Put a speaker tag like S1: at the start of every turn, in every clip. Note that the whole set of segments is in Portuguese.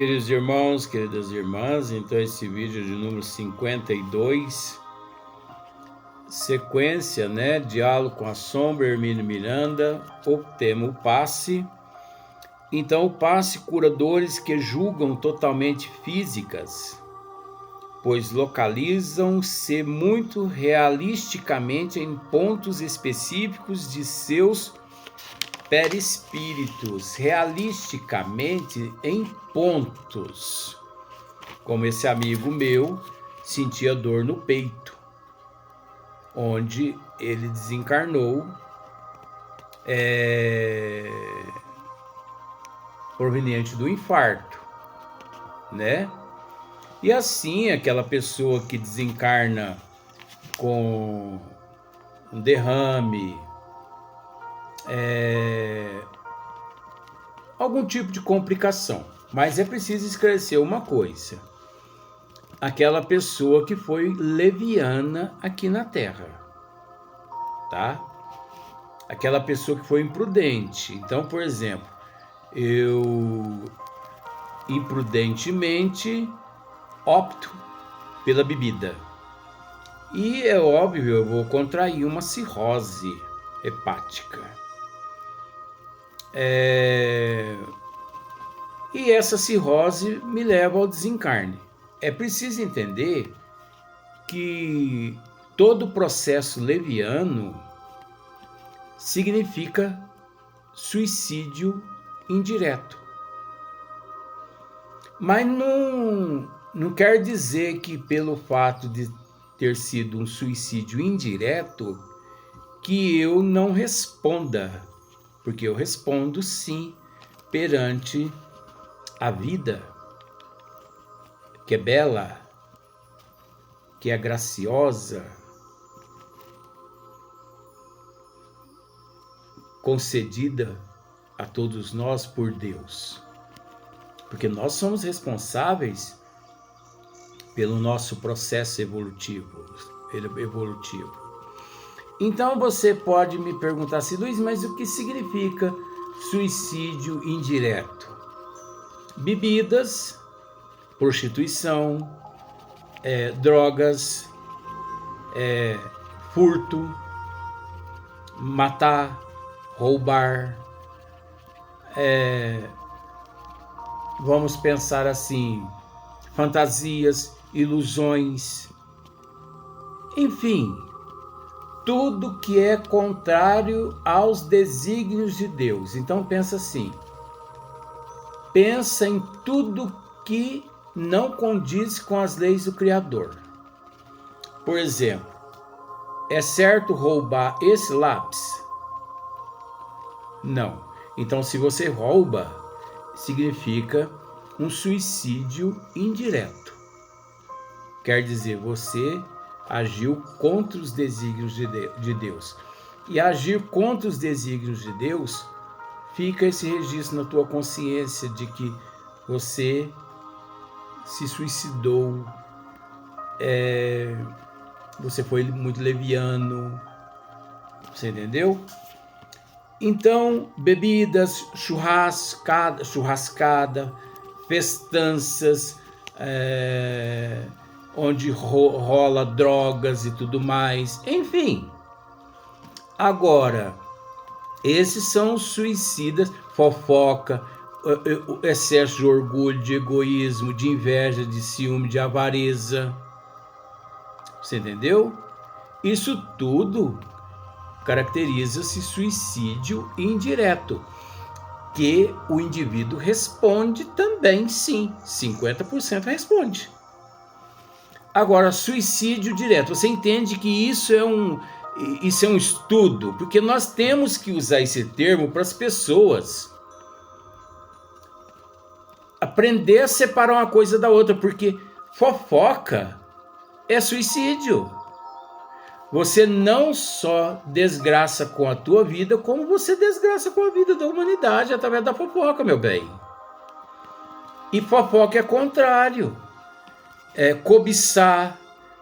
S1: Queridos irmãos, queridas irmãs, então esse vídeo é de número 52, sequência, diálogo com a sombra, Hermínio Miranda, o tema o passe. Então o passe cura dores que julgam totalmente físicas, pois localizam-se muito realisticamente em pontos específicos de seus perispíritos, realisticamente em pontos. Como esse amigo meu sentia dor no peito, onde ele desencarnou proveniente do infarto, né? E assim, aquela pessoa que desencarna com um derrame, algum tipo de complicação. Mas é preciso esclarecer uma coisa: aquela pessoa que foi leviana aqui na Terra, tá? Aquela pessoa que foi imprudente. Então, por exemplo, eu imprudentemente opto pela bebida. E é óbvio, eu vou contrair uma cirrose hepática. E essa cirrose me leva ao desencarne. É preciso entender que todo processo leviano significa suicídio indireto. Mas não quer dizer que pelo fato de ter sido um suicídio indireto, que eu não responda, porque eu respondo sim perante a vida, que é bela, que é graciosa, concedida a todos nós por Deus. Porque nós somos responsáveis pelo nosso processo evolutivo. Então você pode me perguntar assim, Luiz, mas o que significa suicídio indireto? Bebidas, prostituição, drogas, furto, matar, roubar, vamos pensar assim, fantasias, ilusões, enfim, tudo que é contrário aos desígnios de Deus. Então pensa assim, pensa em tudo que não condiz com as leis do Criador. Por exemplo, é certo roubar esse lápis? Não. Então, se você rouba, significa um suicídio indireto. Quer dizer, você agiu contra os desígnios de Deus. E agir contra os desígnios de Deus, fica esse registro na tua consciência de que você se suicidou, você foi muito leviano, você entendeu? Então, bebidas, churrascada, festanças, onde rola drogas e tudo mais, enfim. Agora, esses são os suicidas, fofoca, excesso de orgulho, de egoísmo, de inveja, de ciúme, de avareza. Você entendeu? Isso tudo caracteriza-se suicídio indireto, que o indivíduo responde também, sim, 50% responde. Agora, suicídio direto, você entende que isso é um estudo, porque nós temos que usar esse termo para as pessoas aprender a separar uma coisa da outra, porque fofoca é suicídio. Você não só desgraça com a tua vida, como você desgraça com a vida da humanidade através da fofoca, meu bem. E fofoca é contrário. É cobiçar,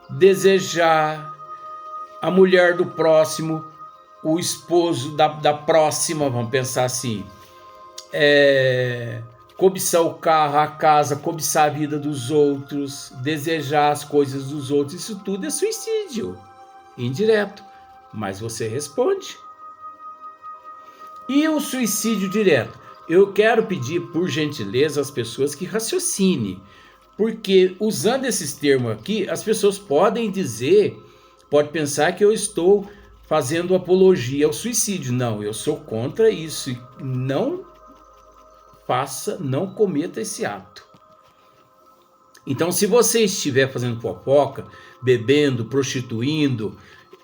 S1: desejar a mulher do próximo, o esposo da próxima, vamos pensar assim. cobiçar o carro, a casa, cobiçar a vida dos outros, desejar as coisas dos outros, isso tudo é suicídio indireto, mas você responde. E o suicídio direto? Eu quero pedir, por gentileza, às pessoas que raciocinem, porque usando esses termos aqui, as pessoas podem pensar que eu estou fazendo apologia ao suicídio. Não, eu sou contra isso. Não cometa esse ato. Então, se você estiver fazendo fofoca, bebendo, prostituindo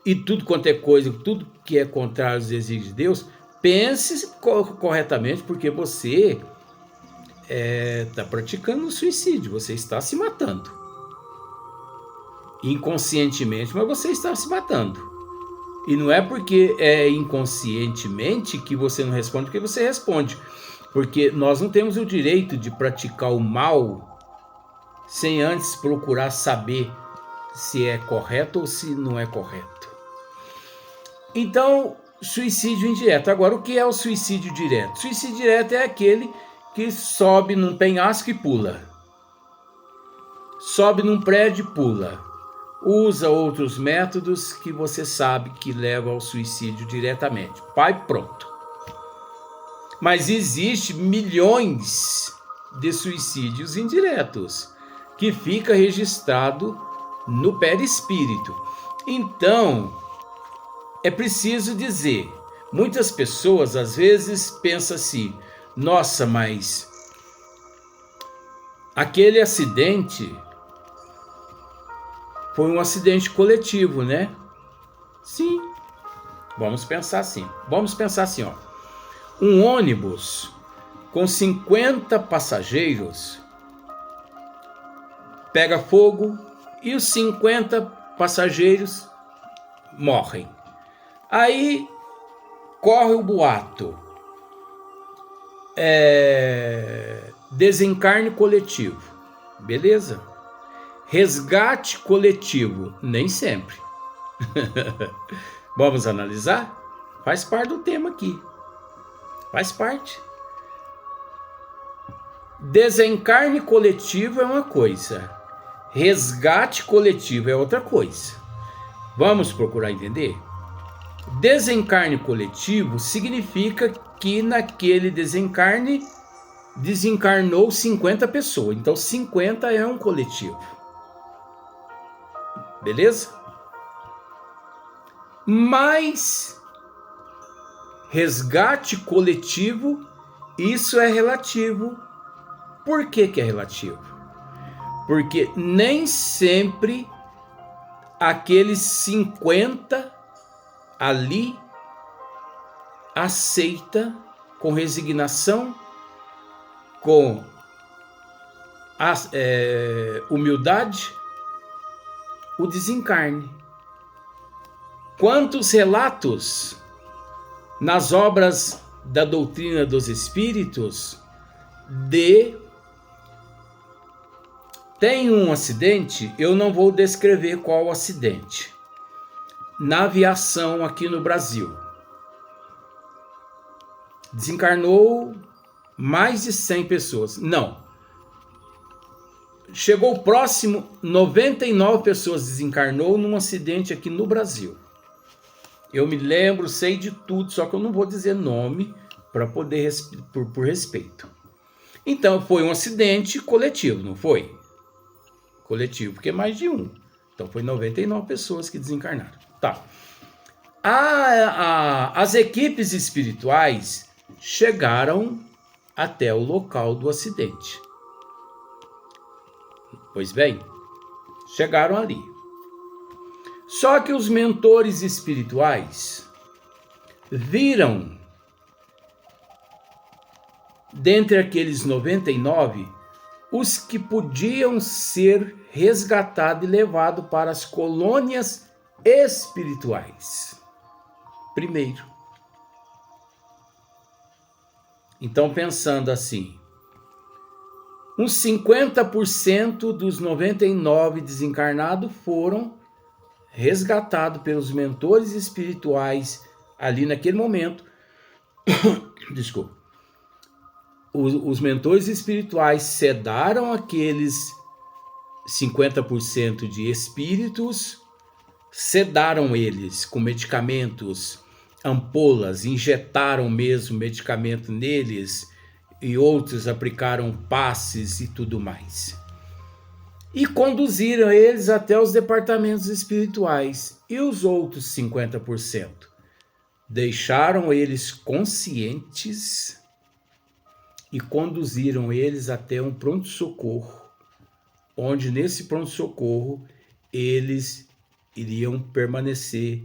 S1: e tudo quanto é coisa, tudo que é contrário aos desígnios de Deus, pense corretamente, porque você está praticando um suicídio, você está se matando. Inconscientemente, mas você está se matando. E não é porque é inconscientemente que você não responde, porque você responde. Porque nós não temos o direito de praticar o mal sem antes procurar saber se é correto ou se não é correto. Então, suicídio indireto. Agora, o que é o suicídio direto? Suicídio direto é aquele que sobe num penhasco e pula. Sobe num prédio e pula. Usa outros métodos que você sabe que levam ao suicídio diretamente. Pai, pronto. Mas existe milhões de suicídios indiretos que fica registrado no perispírito. Então, é preciso dizer, muitas pessoas às vezes pensam assim, nossa, mas aquele acidente foi um acidente coletivo, né? Sim. Vamos pensar assim, ó. Um ônibus com 50 passageiros pega fogo e os 50 passageiros morrem. Aí corre o boato. Desencarne coletivo. Beleza? Resgate coletivo. Nem sempre. Vamos analisar? Faz parte do tema aqui. Faz parte. Desencarne coletivo é uma coisa. Resgate coletivo é outra coisa. Vamos procurar entender? Desencarne coletivo significa que naquele desencarne desencarnou 50 pessoas. Então 50 é um coletivo. Beleza? Mas resgate coletivo, isso é relativo. Por que é relativo? Porque nem sempre aqueles 50 ali aceita com resignação, com humildade, o desencarne. Quantos relatos nas obras da doutrina dos espíritos tem um acidente, eu não vou descrever qual o acidente, na aviação aqui no Brasil. Desencarnou mais de 100 pessoas. Não. Chegou próximo, 99 pessoas desencarnou num acidente aqui no Brasil. Eu me lembro, sei de tudo, só que eu não vou dizer nome para poder por respeito. Então foi um acidente coletivo, não foi? Coletivo, porque é mais de um. Então foi 99 pessoas que desencarnaram. Tá. As equipes espirituais chegaram até o local do acidente. Pois bem, chegaram ali. Só que os mentores espirituais viram, dentre aqueles 99, os que podiam ser resgatados e levados para as colônias espirituais. Primeiro. Então, pensando assim, uns 50% dos 99 desencarnados foram resgatado pelos mentores espirituais ali naquele momento. Desculpa. os mentores espirituais sedaram aqueles 50% de espíritos, sedaram eles com medicamentos, ampolas, injetaram mesmo medicamento neles, e outros aplicaram passes e tudo mais. E conduziram eles até os departamentos espirituais. E os outros 50%? Deixaram eles conscientes e conduziram eles até um pronto-socorro, onde nesse pronto-socorro eles iriam permanecer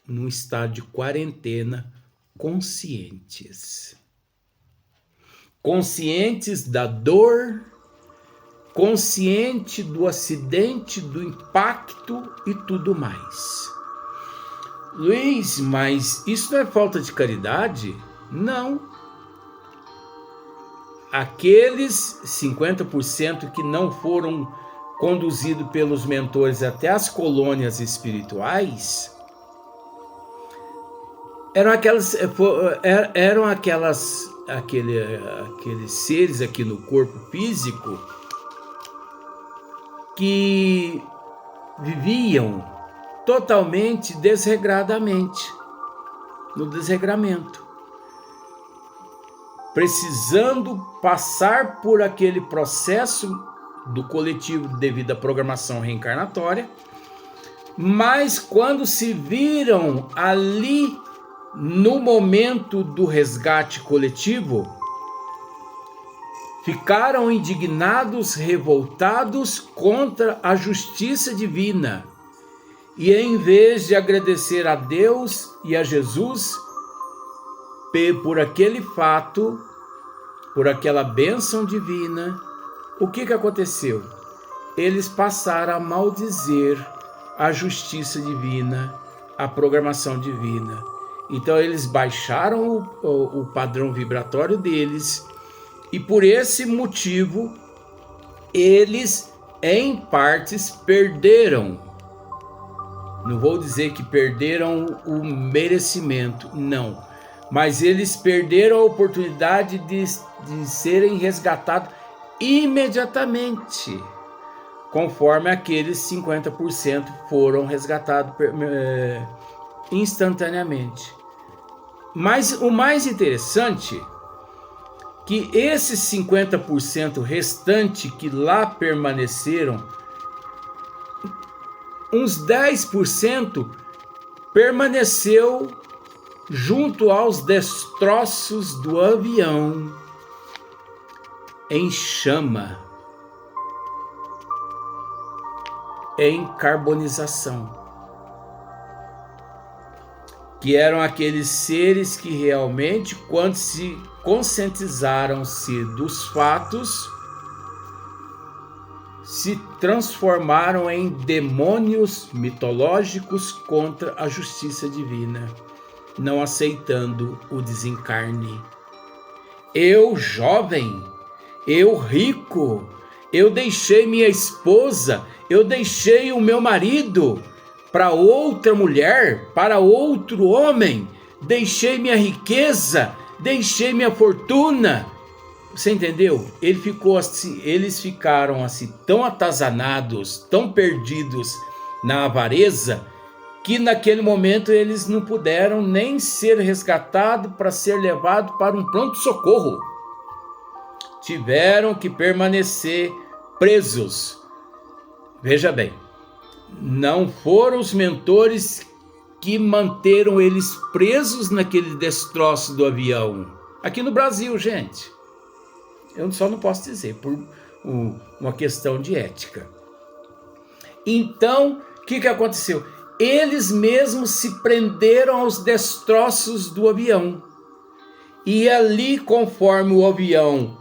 S1: num estado de quarentena conscientes. Conscientes da dor, consciente do acidente, do impacto e tudo mais. Luiz, mas isso não é falta de caridade? Não. Aqueles 50% que não foram conduzidos pelos mentores até as colônias espirituais eram aqueles seres aqui no corpo físico que viviam totalmente desregradamente, no desregramento, precisando passar por aquele processo do coletivo devido à programação reencarnatória, mas quando se viram ali no momento do resgate coletivo, ficaram indignados, revoltados contra a justiça divina. E em vez de agradecer a Deus e a Jesus por aquele fato, por aquela bênção divina, o que aconteceu? Eles passaram a maldizer a justiça divina, a programação divina. Então eles baixaram o padrão vibratório deles, e por esse motivo eles em partes perderam. Não vou dizer que perderam o merecimento, não, mas eles perderam a oportunidade de serem resgatados imediatamente, conforme aqueles 50% foram resgatados instantaneamente. Mas o mais interessante que esses 50% restante que lá permaneceram, uns 10% permaneceu junto aos destroços do avião em chama, em carbonização, que eram aqueles seres que realmente, quando se conscientizaram-se dos fatos, se transformaram em demônios mitológicos contra a justiça divina, não aceitando o desencarne. Eu, jovem, eu, rico, eu deixei minha esposa, eu deixei o meu marido para outra mulher, para outro homem, deixei minha riqueza, deixei minha fortuna. Você entendeu? Eles ficaram assim tão atazanados, tão perdidos na avareza, que naquele momento eles não puderam nem ser resgatados para ser levados para um pronto-socorro. Tiveram que permanecer presos. Veja bem, não foram os mentores que manteram eles presos naquele destroço do avião. Aqui no Brasil, gente. Eu só não posso dizer, por uma questão de ética. Então, o que aconteceu? Eles mesmos se prenderam aos destroços do avião. E ali, conforme o avião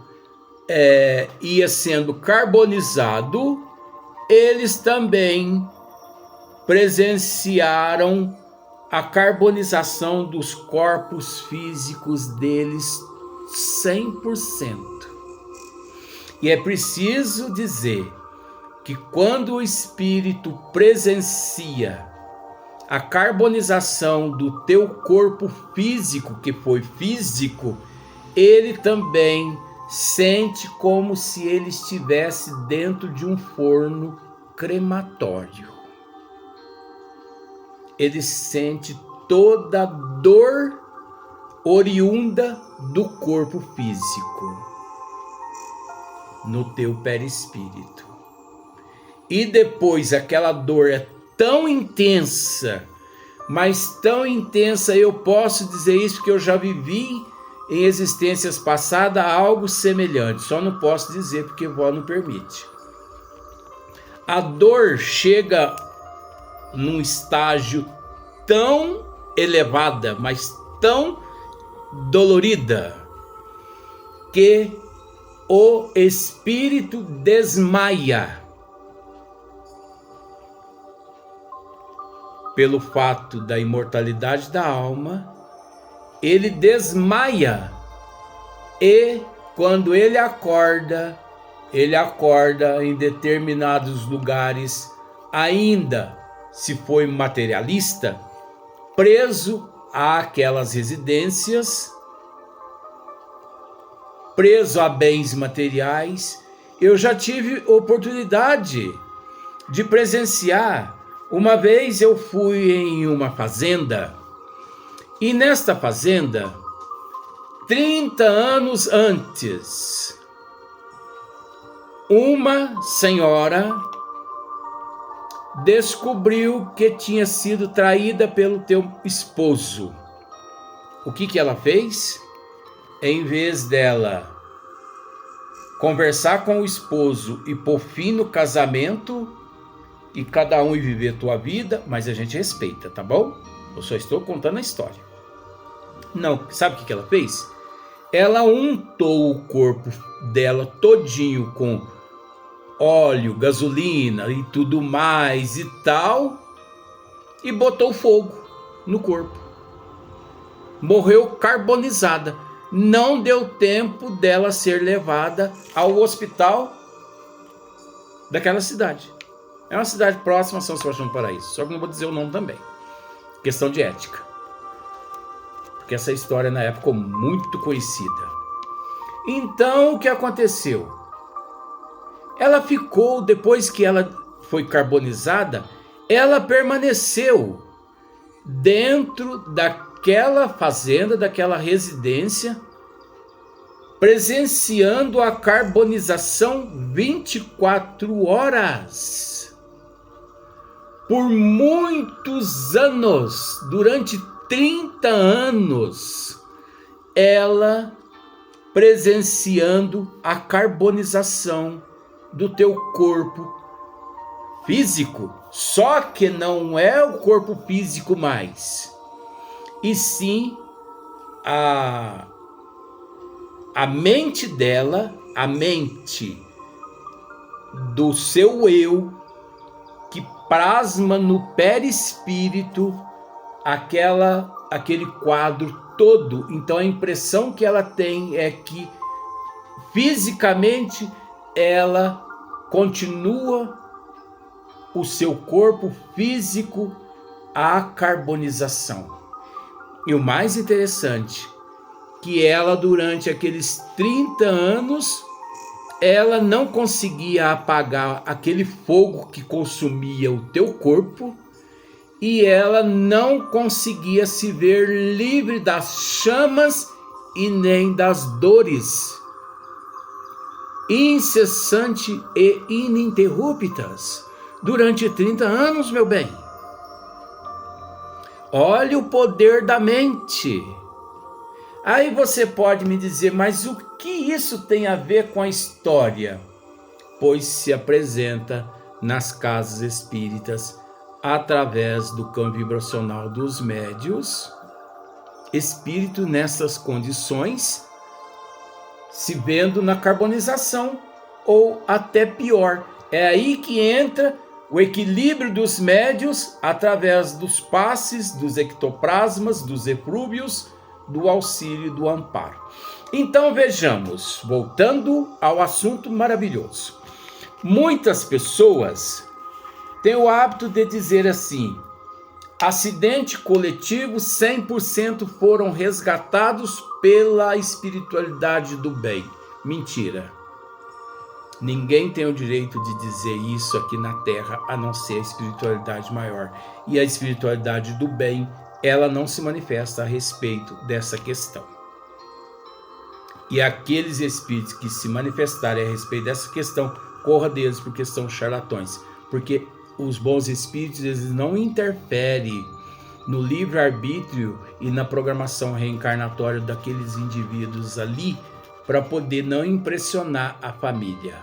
S1: ia sendo carbonizado, eles também presenciaram a carbonização dos corpos físicos deles 100%. E é preciso dizer que quando o espírito presencia a carbonização do teu corpo físico, que foi físico, ele também sente como se ele estivesse dentro de um forno crematório. Ele sente toda a dor oriunda do corpo físico no teu perispírito. E depois aquela dor é tão intensa, mas tão intensa, eu posso dizer isso porque eu já vivi em existências passadas algo semelhante, só não posso dizer porque vó não permite. A dor chega num estágio tão elevada, mas tão dolorida, que o espírito desmaia pelo fato da imortalidade da alma. Ele desmaia e quando ele acorda em determinados lugares, ainda se foi materialista, preso àquelas residências, preso a bens materiais. Eu já tive oportunidade de presenciar. Uma vez eu fui em uma fazenda, e nesta fazenda, 30 anos antes, uma senhora descobriu que tinha sido traída pelo teu esposo. O que ela fez? Em vez dela conversar com o esposo e pôr fim no casamento, e cada um ir viver a tua vida, mas a gente respeita, tá bom? Eu só estou contando a história. Não, sabe o que ela fez? Ela untou o corpo dela todinho com óleo, gasolina e tudo mais e tal, e botou fogo no corpo. Morreu carbonizada. Não deu tempo dela ser levada ao hospital daquela cidade. É uma cidade próxima a São Sebastião do Paraíso, só que não vou dizer o nome também. Questão de ética. Porque essa história na época ficou muito conhecida. Então, o que aconteceu? Ela ficou, depois que ela foi carbonizada, ela permaneceu dentro daquela fazenda, daquela residência, presenciando a carbonização 24 horas. Por muitos anos, durante 30 anos, ela presenciando a carbonização do teu corpo físico, só que não é o corpo físico mais, e sim a mente dela, a mente do seu eu, que plasma no perispírito aquele quadro todo. Então a impressão que ela tem é que fisicamente ela continua o seu corpo físico à carbonização. E o mais interessante, que ela durante aqueles 30 anos, ela não conseguia apagar aquele fogo que consumia o teu corpo, e ela não conseguia se ver livre das chamas e nem das dores incessante e ininterruptas durante 30 anos, meu bem. Olha o poder da mente. Aí você pode me dizer, mas o que isso tem a ver com a história? Pois se apresenta nas casas espíritas através do campo vibracional dos médios, espírito nessas condições, se vendo na carbonização, ou até pior. É aí que entra o equilíbrio dos médios através dos passes, dos ectoplasmas, dos eflúvios, do auxílio e do amparo. Então vejamos, voltando ao assunto maravilhoso. Muitas pessoas têm o hábito de dizer assim: acidente coletivo, 100% foram resgatados pela espiritualidade do bem. Mentira. Ninguém tem o direito de dizer isso aqui na Terra, a não ser a espiritualidade maior. E a espiritualidade do bem, ela não se manifesta a respeito dessa questão. E aqueles espíritos que se manifestarem a respeito dessa questão, corra deles, porque são charlatões. Porque os bons espíritos, eles não interferem no livre-arbítrio e na programação reencarnatória daqueles indivíduos ali, para poder não impressionar a família.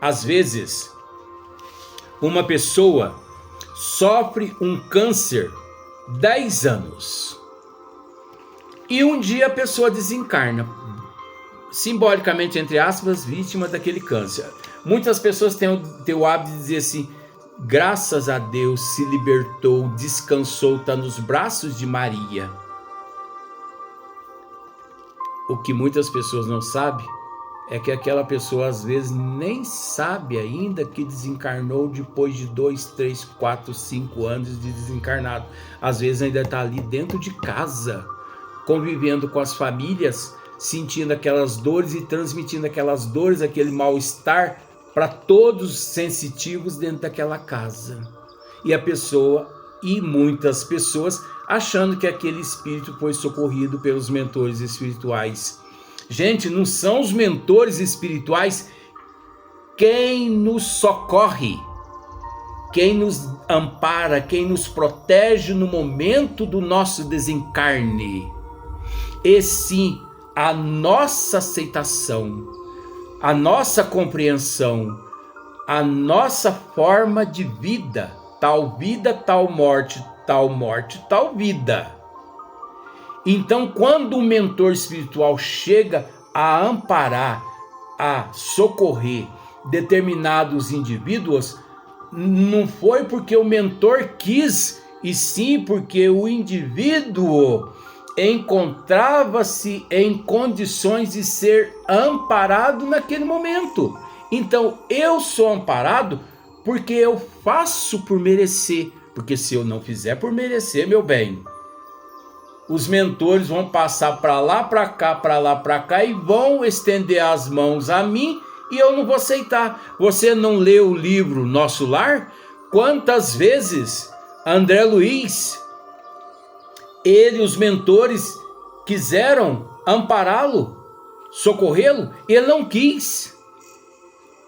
S1: Às vezes, uma pessoa sofre um câncer 10 anos e um dia a pessoa desencarna, simbolicamente, entre aspas, vítima daquele câncer. Muitas pessoas têm o hábito de dizer assim: graças a Deus, se libertou, descansou, está nos braços de Maria. O que muitas pessoas não sabem é que aquela pessoa às vezes nem sabe ainda que desencarnou depois de 2, 3, 4, 5 anos de desencarnado. Às vezes ainda está ali dentro de casa, convivendo com as famílias, sentindo aquelas dores e transmitindo aquelas dores, aquele mal-estar para todos os sensitivos dentro daquela casa. E muitas pessoas achando que aquele espírito foi socorrido pelos mentores espirituais. Gente, não são os mentores espirituais quem nos socorre, quem nos ampara, quem nos protege no momento do nosso desencarne. E sim, a nossa aceitação, a nossa compreensão, a nossa forma de vida, tal morte, tal vida. Então, quando o mentor espiritual chega a amparar, a socorrer determinados indivíduos, não foi porque o mentor quis, e sim porque o indivíduo encontrava-se em condições de ser amparado naquele momento. Então, eu sou amparado porque eu faço por merecer, porque se eu não fizer por merecer, meu bem, os mentores vão passar para lá, para cá, para lá, para cá e vão estender as mãos a mim e eu não vou aceitar. Você não leu o livro Nosso Lar? Quantas vezes André Luiz, ele e os mentores quiseram ampará-lo, socorrê-lo, ele não quis.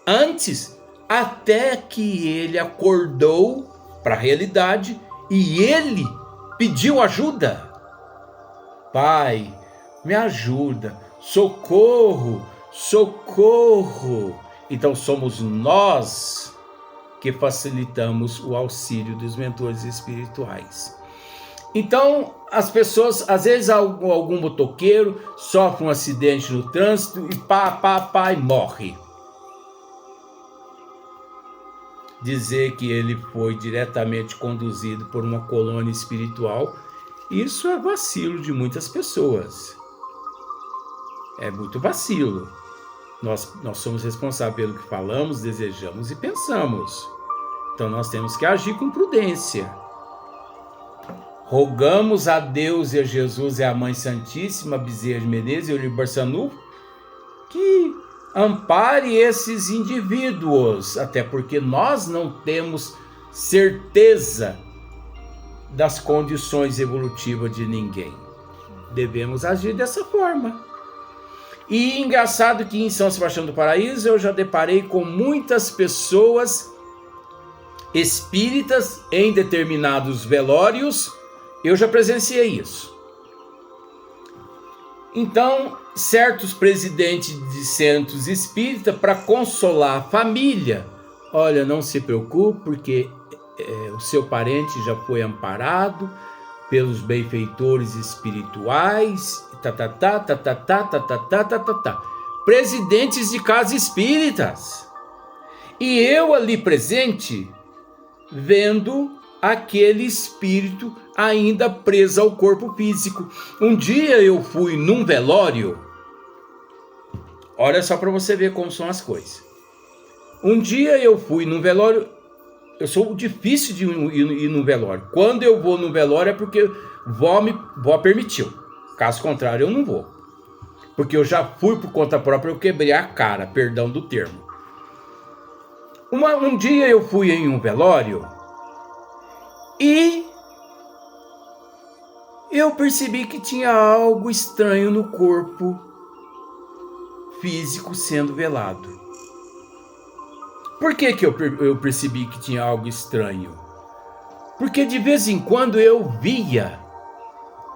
S1: Antes, até que ele acordou para a realidade e ele pediu ajuda. Pai, me ajuda, socorro, socorro. Então somos nós que facilitamos o auxílio dos mentores espirituais. Então as pessoas, às vezes algum motoqueiro sofre um acidente no trânsito e e morre. Dizer que ele foi diretamente conduzido por uma colônia espiritual, isso é vacilo de muitas pessoas. É muito vacilo. Nós somos responsáveis pelo que falamos, desejamos e pensamos. Então nós temos que agir com prudência. Rogamos a Deus e a Jesus e a Mãe Santíssima, Bezerra de Menezes e Eulírio Barçanufo, que ampare esses indivíduos, até porque nós não temos certeza das condições evolutivas de ninguém. Devemos agir dessa forma. E engraçado que em São Sebastião do Paraíso eu já deparei com muitas pessoas espíritas em determinados velórios, eu já presenciei isso. Então, certos presidentes de centros espíritas, para consolar a família, olha, não se preocupe, porque o seu parente já foi amparado pelos benfeitores espirituais, presidentes de casas espíritas. E eu ali presente, vendo aquele espírito ainda preso ao corpo físico. Um dia eu fui num velório, olha só para você ver como são as coisas. Um dia eu fui num velório, eu sou difícil de ir no velório. Quando eu vou no velório é porque vó permitiu. Caso contrário, eu não vou. porque eu já fui por conta própria, eu quebrei a cara, perdão do termo. Um dia eu fui em um velório e eu percebi que tinha algo estranho no corpo físico sendo velado. Por que eu percebi que tinha algo estranho? Porque de vez em quando eu via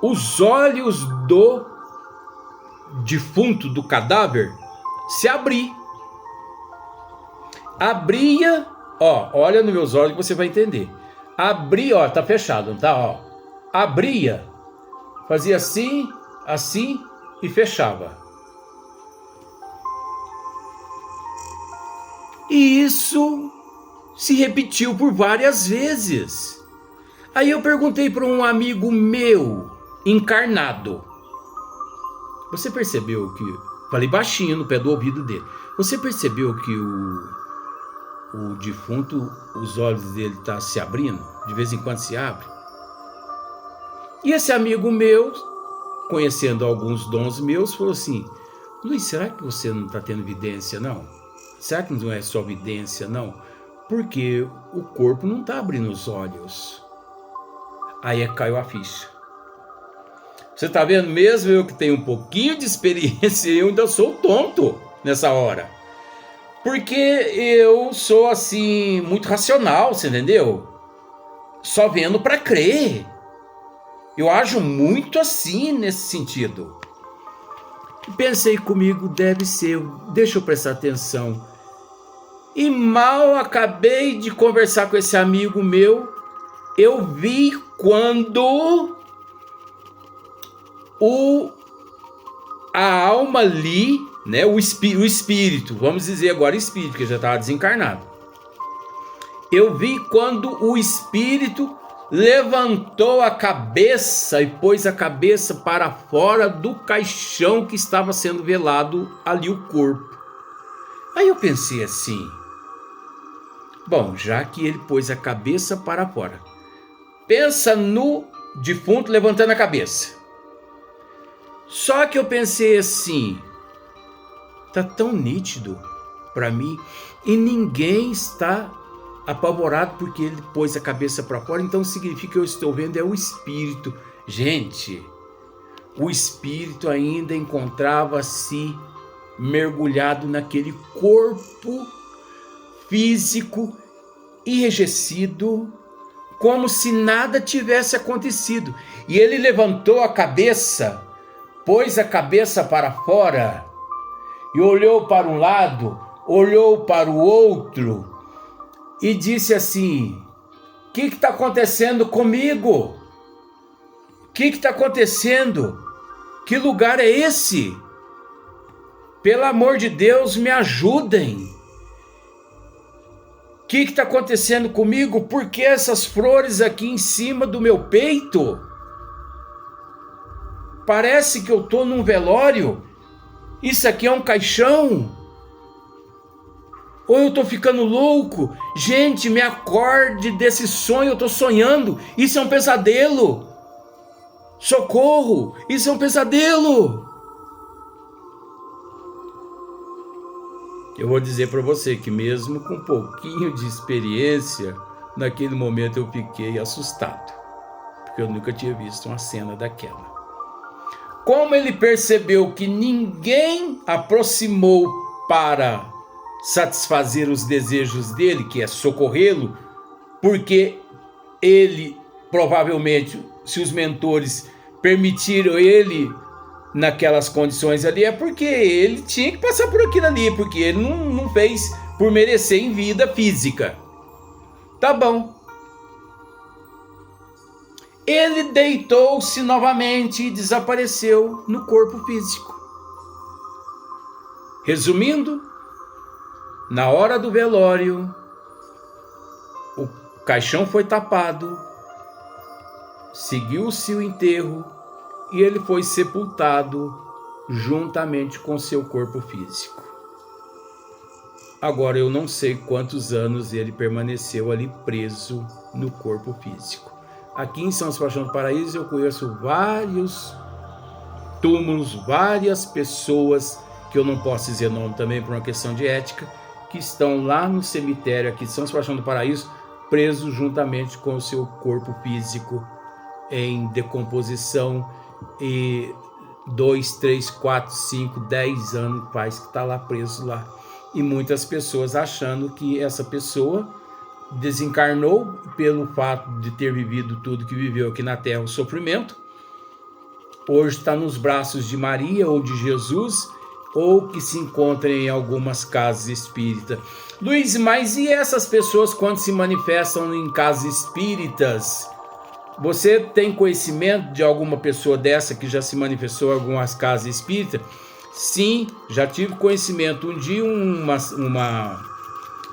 S1: os olhos do defunto, do cadáver, se abrir. Abria, ó, olha nos meus olhos que você vai entender. Abria, ó, tá fechado, não tá? Ó, abria, fazia assim, assim e fechava. E isso se repetiu por várias vezes. Aí eu perguntei para um amigo meu, encarnado. Você percebeu que... Falei baixinho no pé do ouvido dele. Você percebeu que o defunto, os olhos dele estão se abrindo? De vez em quando se abre? E esse amigo meu, conhecendo alguns dons meus, falou assim: Luiz, será que você não está tendo vidência, não? Será que não é só vidência, não? Porque o corpo não está abrindo os olhos. Aí caiu a ficha. Você está vendo? Mesmo eu que tenho um pouquinho de experiência, eu ainda sou tonto nessa hora. Porque eu sou assim, muito racional, você entendeu? Só vendo para crer. Eu ajo muito assim nesse sentido. Pensei comigo, deve ser, deixa eu prestar atenção. E mal acabei de conversar com esse amigo meu, eu vi quando a alma ali, né, o espírito, vamos dizer agora espírito, porque já estava desencarnado. Eu vi quando o espírito levantou a cabeça e pôs a cabeça para fora do caixão que estava sendo velado ali o corpo. Aí eu pensei assim, bom, já que ele pôs a cabeça para fora, pensa no defunto levantando a cabeça. Só que eu pensei assim, tá tão nítido para mim e ninguém está apavorado porque ele pôs a cabeça para fora, então significa que eu estou vendo é o espírito. Gente, o espírito ainda encontrava-se mergulhado naquele corpo físico enrijecido, como se nada tivesse acontecido. E ele levantou a cabeça, pôs a cabeça para fora e olhou para um lado, olhou para o outro e disse assim: o que está acontecendo comigo? O que está acontecendo? Que lugar é esse? Pelo amor de Deus, me ajudem. O que está acontecendo comigo? Por que essas flores aqui em cima do meu peito? Parece que eu estou num velório. Isso aqui é um caixão? Ou eu estou ficando louco? Gente, me acorde desse sonho, eu estou sonhando. Isso é um pesadelo. Socorro, isso é um pesadelo. Eu vou dizer para você que mesmo com um pouquinho de experiência, naquele momento eu fiquei assustado, porque eu nunca tinha visto uma cena daquela. Como ele percebeu que ninguém aproximou para satisfazer os desejos dele, que é socorrê-lo, porque ele, provavelmente, se os mentores permitiram ele naquelas condições ali, é porque ele tinha que passar por aquilo ali, porque ele não fez por merecer em vida física. Tá bom. Ele deitou-se novamente e desapareceu no corpo físico. Resumindo, na hora do velório, o caixão foi tapado, seguiu-se o enterro e ele foi sepultado juntamente com seu corpo físico. Agora eu não sei quantos anos ele permaneceu ali preso no corpo físico. Aqui em São Sebastião do Paraíso eu conheço vários túmulos, várias pessoas, que eu não posso dizer nome também por uma questão de ética, que estão lá no cemitério aqui de São Sebastião do Paraíso, presos juntamente com o seu corpo físico em decomposição, e 2, 3, 4, 5, 10 anos faz que está lá preso lá. E muitas pessoas achando que essa pessoa desencarnou pelo fato de ter vivido tudo que viveu aqui na Terra, o sofrimento. Hoje está nos braços de Maria ou de Jesus, ou que se encontra em algumas casas espíritas. Luiz, mas e essas pessoas quando se manifestam em casas espíritas? Você tem conhecimento de alguma pessoa dessa que já se manifestou em algumas casas espíritas? Sim, já tive conhecimento. Um dia uma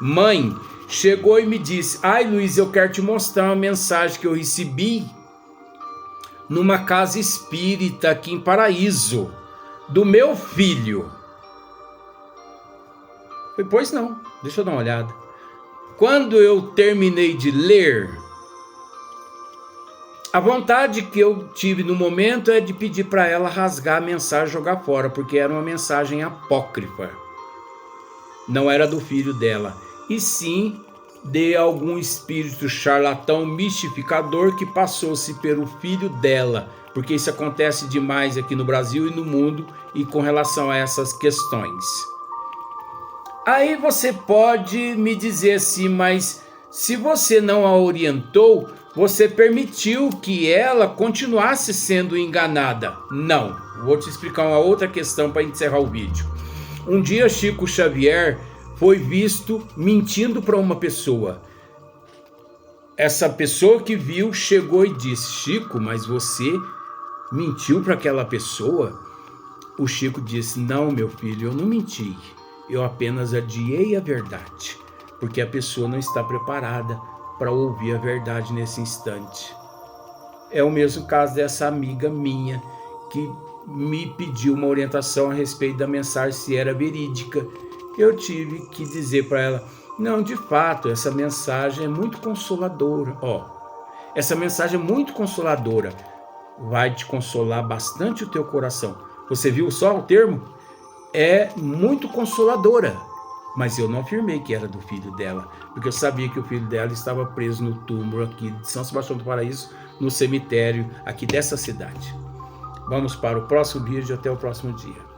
S1: mãe chegou e me disse: ai, Luiz, eu quero te mostrar uma mensagem que eu recebi numa casa espírita aqui em Paraíso, do meu filho. Eu falei, pois não, deixa eu dar uma olhada. Quando eu terminei de ler, a vontade que eu tive no momento é de pedir para ela rasgar a mensagem e jogar fora, porque era uma mensagem apócrifa. Não era do filho dela, e sim de algum espírito charlatão mistificador que passou-se pelo filho dela, porque isso acontece demais aqui no Brasil e no mundo, e com relação a essas questões. Aí você pode me dizer assim, mas se você não a orientou, você permitiu que ela continuasse sendo enganada. Não, vou te explicar uma outra questão para encerrar o vídeo. Um dia Chico Xavier foi visto mentindo para uma pessoa. Essa pessoa que viu chegou e disse: Chico, mas você mentiu para aquela pessoa? O Chico disse: não, meu filho, eu não menti. Eu apenas adiei a verdade, porque a pessoa não está preparada para ouvir a verdade nesse instante. É o mesmo caso dessa amiga minha que me pediu uma orientação a respeito da mensagem, se era verídica. Eu tive que dizer para ela: não, de fato, essa mensagem é muito consoladora. Essa mensagem é muito consoladora. Vai te consolar bastante o teu coração. Você viu só o termo? É muito consoladora. Mas eu não afirmei que era do filho dela, porque eu sabia que o filho dela estava preso no túmulo aqui de São Sebastião do Paraíso, no cemitério aqui dessa cidade. Vamos para o próximo vídeo, até o próximo dia.